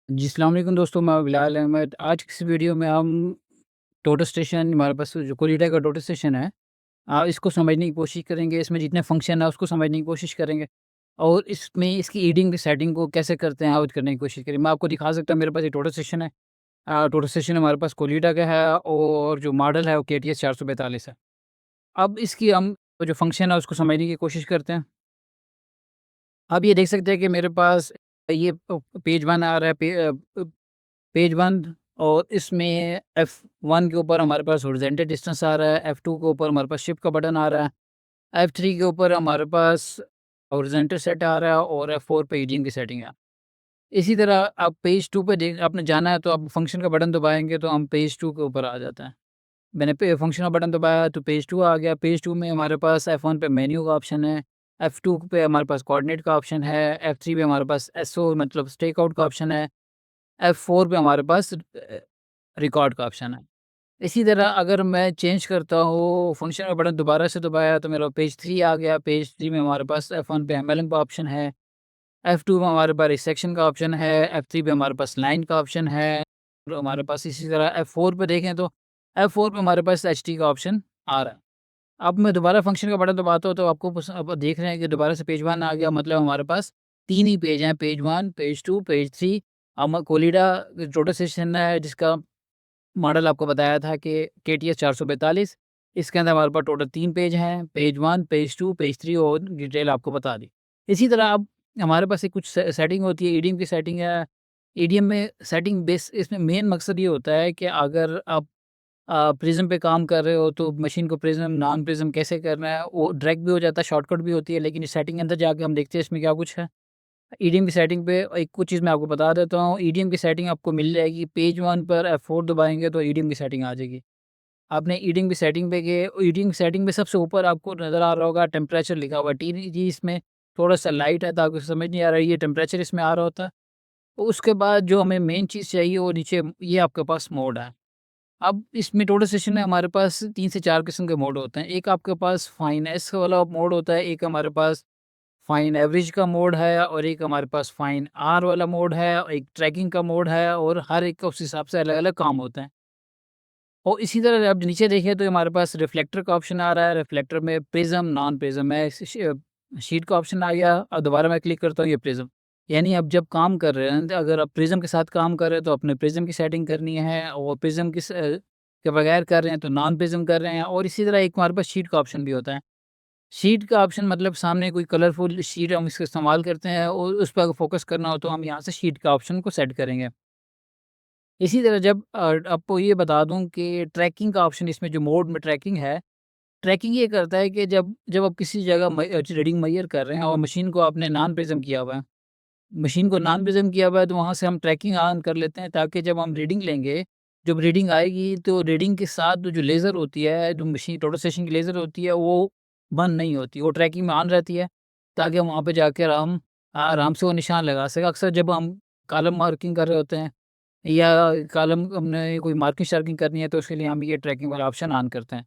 जी, अस्सलाम वालेकुम दोस्तों, मैं बिलाल अहमद। आज की इस वीडियो में हम टोटल स्टेशन हमारे पास जो कोलिटा का टोटल स्टेशन है इसको समझने की कोशिश करेंगे, इसमें जितने फंक्शन है उसको समझने की कोशिश करेंगे और इसमें इसकी ईडिंग की सेटिंग को कैसे करते हैं आउट करने की कोशिश करेंगे। मैं आपको दिखा सकता हूँ मेरे पास एक टोटल स्टेशन है। टोटल स्टेशन हमारे पास कोलिटा का है और जो मॉडल है वो केटीएस 442 है। अब इसकी हम जो फंक्शन है उसको समझने की कोशिश करते हैं। आप ये देख सकते हैं कि मेरे पास ये पेज 1 आ रहा है, पेज 1 और इसमें F1 के ऊपर हमारे पास हॉरिज़ॉन्टल डिस्टेंस आ रहा है, F2 के ऊपर हमारे पास शिफ्ट का बटन आ रहा है, F3 के ऊपर हमारे पास हॉरिज़ॉन्टल सेट आ रहा है और F4 पे ईजिंग की सेटिंग है। इसी तरह आप पेज 2 पे देख आपने जाना है तो आप फंक्शन का बटन दबाएँगे तो हम पेज 2 के ऊपर आ जाते हैं। मैंने पे फंक्शन का बटन दबाया तो पेज 2 आ गया, पेज 2 में हमारे पास F1 पे मेन्यू का ऑप्शन है, F2 पे हमारे पास कोऑर्डिनेट का ऑप्शन है, F3 पे हमारे पास एसओ मतलब स्टेक आउट का ऑप्शन है, F4 पे हमारे पास रिकॉर्ड का ऑप्शन है। इसी तरह अगर मैं चेंज करता हूँ फंक्शन का बटन दोबारा से दबाया तो मेरा पेज 3 आ गया, पेज 3 में हमारे पास F1 पे एमएलएन का ऑप्शन है, F2 में हमारे पास रिसेक्शन का ऑप्शन है, F3 पे हमारे पास लाइन का ऑप्शन है और हमारे पास इसी तरह F4 पे देखें तो F4 पे हमारे पास एचटी का ऑप्शन आ रहा है। अब मैं दोबारा फंक्शन का बटन दबाता हूँ तो आपको अब देख रहे हैं कि दोबारा से पेज 1 आ गया, मतलब हमारे पास 3 ही पेज हैं, पेज 1, पेज 2, पेज 3। हम कोलिडा टोटल सेशन है जिसका मॉडल आपको बताया था कि केटीएस 442। इसके अंदर हमारे पास टोटल 3 पेज हैं, पेज 1, पेज 2, पेज 3 और डिटेल आपको बता दी। इसी तरह अब हमारे पास एक कुछ सेटिंग होती है, ईडीएम की सेटिंग है। ईडीएम में सेटिंग बेस इसमें मेन मकसद ये होता है कि अगर आप प्रिज़्म पे काम कर रहे हो तो मशीन को प्रिज़्म, नॉन प्रिज़्म कैसे करना है वो डायरेक्ट भी हो जाता है, शॉर्टकट भी होती है, लेकिन इस सेटिंग के अंदर जाके हम देखते हैं इसमें क्या कुछ है। ईडीएम की सेटिंग पे एक कुछ चीज़ मैं आपको बता देता हूँ, ईडीएम की सेटिंग आपको मिल जाएगी, पेज 1 पर F4 दबाएँगे तो ईडीएम की सेटिंग आ जाएगी। आपने ईडीएम की सेटिंग पे गए, ईडीएम की सेटिंग में सबसे ऊपर आपको नज़र आ रहा होगा टेम्परेचर लिखा हुआ है, टीनी जी इसमें थोड़ा-सा लाइट है तो आपको समझ नहीं आ रहा है, ये टेम्परेचर इसमें आ रहा होता है। उसके बाद जो हमें मेन चीज़ चाहिए वो नीचे ये आपके पास मोड है। अब इसमें टोटल सेशन में हमारे पास 3 से 4 किस्म के मोड होते हैं। एक आपके पास फाइनेस वाला मोड होता है, एक हमारे पास फाइन एवरेज का मोड है और एक हमारे पास फाइन आर वाला मोड है, और एक ट्रैकिंग का मोड है और हर एक का उस हिसाब से अलग-अलग काम होते हैं। और इसी तरह आप नीचे देखें तो हमारे पास रिफ्लेक्टर का ऑप्शन आ रहा है, रिफ्लेक्टर में प्रिज़्म, नॉन प्रिज़्म है, शीट का ऑप्शन आ गया और दोबारा मैं क्लिक करता हूँ ये प्रिज़्म। यानी अब जब काम कर रहे हैं, तो अगर आप प्रिज़्म के साथ काम कर रहे हैं तो अपने प्रिज़्म की सेटिंग करनी है और प्रिज़्म के बगैर कर रहे हैं तो नॉन प्रिज़्म कर रहे हैं, और इसी तरह एक हमारे पास शीट का ऑप्शन भी होता है। शीट का ऑप्शन मतलब सामने कोई कलरफुल शीट हम इसका इस्तेमाल करते हैं और उस पर फोकस करना हो तो हम यहाँ से शीट का ऑप्शन को सेट करेंगे। इसी तरह जब आपको ये बता दूँ कि ट्रैकिंग का ऑप्शन इसमें जो मोड में ट्रैकिंग है, ट्रैकिंग ये करता है कि जब जब आप किसी जगह रीडिंग मेज़र कर रहे हैं और मशीन को आपने नॉन प्रिज़्म किया हुआ है, मशीन को नॉन प्रिज़्म किया हुआ है तो वहाँ से हम ट्रैकिंग ऑन कर लेते हैं ताकि जब हम रीडिंग लेंगे, जब रीडिंग आएगी तो रीडिंग के साथ जो लेज़र होती है, जो मशीन टोटल स्टेशन की लेज़र होती है वो बंद नहीं होती, वो ट्रैकिंग में ऑन रहती है ताकि हम वहाँ पे जाकर हम आराम से वो निशान लगा सकें। अक्सर जब हम कॉलम मार्किंग कर रहे होते हैं या कॉलम हमने कोई मार्किंग-शार्किंग करनी है तो उसके लिए हम ये ट्रैकिंग वाला ऑप्शन ऑन करते हैं।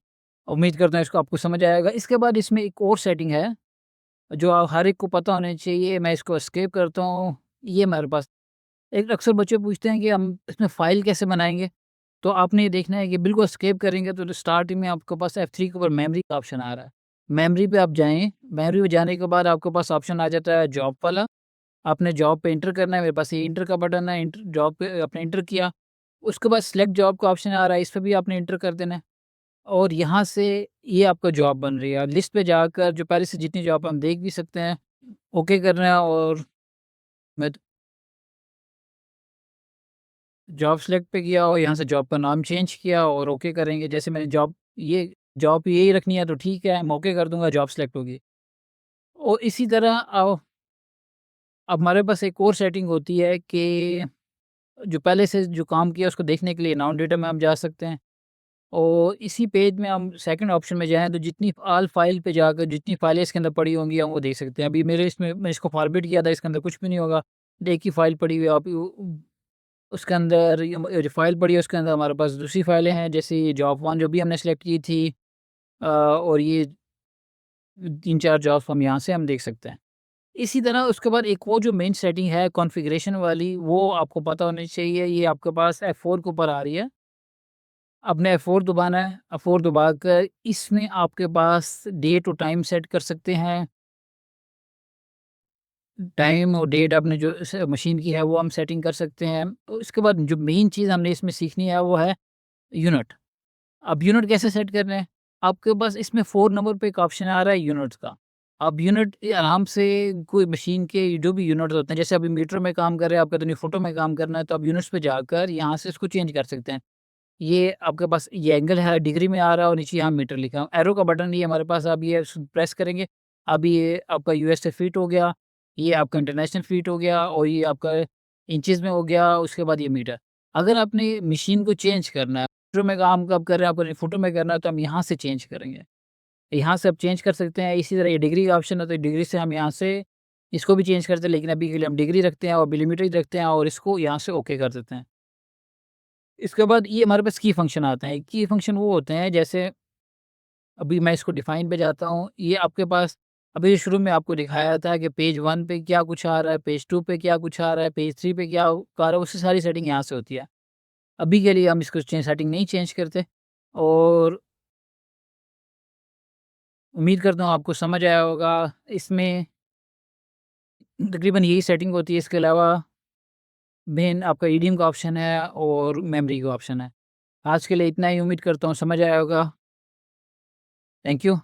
उम्मीद करता हूँ इसको आपको समझ आएगा। इसके बाद इसमें एक और सेटिंग है जो हर एक को पता होनी चाहिए, मैं इसको एस्केप करता हूँ, ये हमारे पास एक अक्सर बच्चे पूछते हैं कि हम इसमें फ़ाइल कैसे बनाएँगे? तो आपने ये देखना है कि बिल्कुल एस्केप करेंगे तो स्टार्टिंग में आपके पास F3 के ऊपर मेमोरी का ऑप्शन आ रहा है। मेमोरी पे आप जाएँ, मेमोरी में जाने के बाद आपके पास ऑप्शन आ जाता है जॉब वाला, आपने जॉब पे एंटर करना है, मेरे पास ये एंटर का बटन है, एंटर जॉब पे आपने एंटर किया, उसके बाद सिलेक्ट जॉब का ऑप्शन आ रहा है, इस पे भी आपने एंटर कर देना है और यहाँ से ये आपका जॉब बन रही है। लिस्ट पे जाकर जो पहले से जितनी जॉब हम देख भी सकते हैं, ओके करना है और मैं जॉब सिलेक्ट पे किया और यहाँ से जॉब का नाम चेंज किया और ओके करेंगे। जैसे मैंने जॉब यही रखनी है तो ठीक है, मैं ओके कर दूँगा, जॉब सिलेक्ट होगी। और इसी तरह अब हमारे पास एक और सेटिंग होती है कि जो पहले से जो काम किया उसको देखने के लिए नाउ डेटा में हम जा सकते हैं और इसी पेज में हम सेकंड ऑप्शन में जाएँ तो जितनी ऑल फाइल पे जाकर जितनी फाइलें इसके अंदर पड़ी होंगी हम वो देख सकते हैं। अभी मेरे इसमें मैं इसको फॉरवर्ड किया था, इसके अंदर कुछ भी नहीं होगा। एक ही फाइल पड़ी हुई है, आप उसके अंदर जो फाइल पड़ी है उसके अंदर हमारे पास दूसरी फाइलें हैं, जैसे ये जॉब 1 जो भी हमने सेलेक्ट की थी और ये 3-4 जॉब्स हम यहाँ से हम देख सकते हैं। इसी तरह उसके बाद एक वो जो मेन सेटिंग है कॉन्फ़िगरेशन वाली, वो आपको पता होनी चाहिए। ये आपके पास F4 के ऊपर आ रही है। आपने F4 दबाना है, F4 दबाकर इसमें आपके पास डेट और टाइम सेट कर सकते हैं। टाइम और डेट आपने जो मशीन की है वो हम सेटिंग कर सकते हैं। तो इसके बाद जो मेन चीज़ हमने इसमें सीखनी है वो है यूनिट। अब यूनिट कैसे सेट करने हैं? आपके पास इसमें 4 नंबर पे एक ऑप्शन आ रहा है यूनिट्स का। आप यूनिट आराम से कोई मशीन के जो भी यूनिट्स होते हैं, जैसे अभी मीटर में काम कर रहे हैं, आपका तो नहीं फुटों में काम करना है, तो आप यूनिट्स पे जाकर यहाँ से इसको चेंज कर सकते हैं। ये आपके पास ये एंगल है, डिग्री में आ रहा है और नीचे यहाँ मीटर लिखा है। एरो का बटन ये हमारे पास, अब ये प्रेस करेंगे, अब ये आपका यूएस से फीट हो गया, ये आपका इंटरनेशनल फीट हो गया और ये आपका इंचेस में हो गया, उसके बाद ये मीटर। अगर आपने मशीन को चेंज करना है, मीटर में काम कब कर रहे हैं, आपको फुटों में करना है, तो हम यहाँ से चेंज करेंगे। यहाँ से आप चेंज कर सकते हैं। इसी तरह ये डिग्री का ऑप्शन है, तो डिग्री से हम यहाँ से इसको भी चेंज करते हैं, लेकिन अभी के लिए हम डिग्री रखते हैं और मिलीमीटर ही रखते हैं और इसको यहाँ से ओके कर देते हैं। इसके बाद ये हमारे पास की फंक्शन आते हैं। की फंक्शन वो होते हैं, जैसे अभी मैं इसको डिफाइन पे जाता हूँ। ये आपके पास अभी शुरू में आपको दिखाया था कि पेज 1 पे क्या कुछ आ रहा है, पेज 2 पे क्या कुछ आ रहा है, पेज 3 पे क्या आ रहा है, उसकी सारी सेटिंग यहाँ से होती है। अभी के लिए हम इसको सेटिंग नहीं चेंज करते और उम्मीद करता हूँ आपको समझ आया होगा। इसमें तकरीबन यही सेटिंग होती है। इसके अलावा मेन आपका ईडीएम का ऑप्शन है और मेमोरी का ऑप्शन है। आज के लिए इतना ही, उम्मीद करता हूँ समझ आया होगा। Thank you.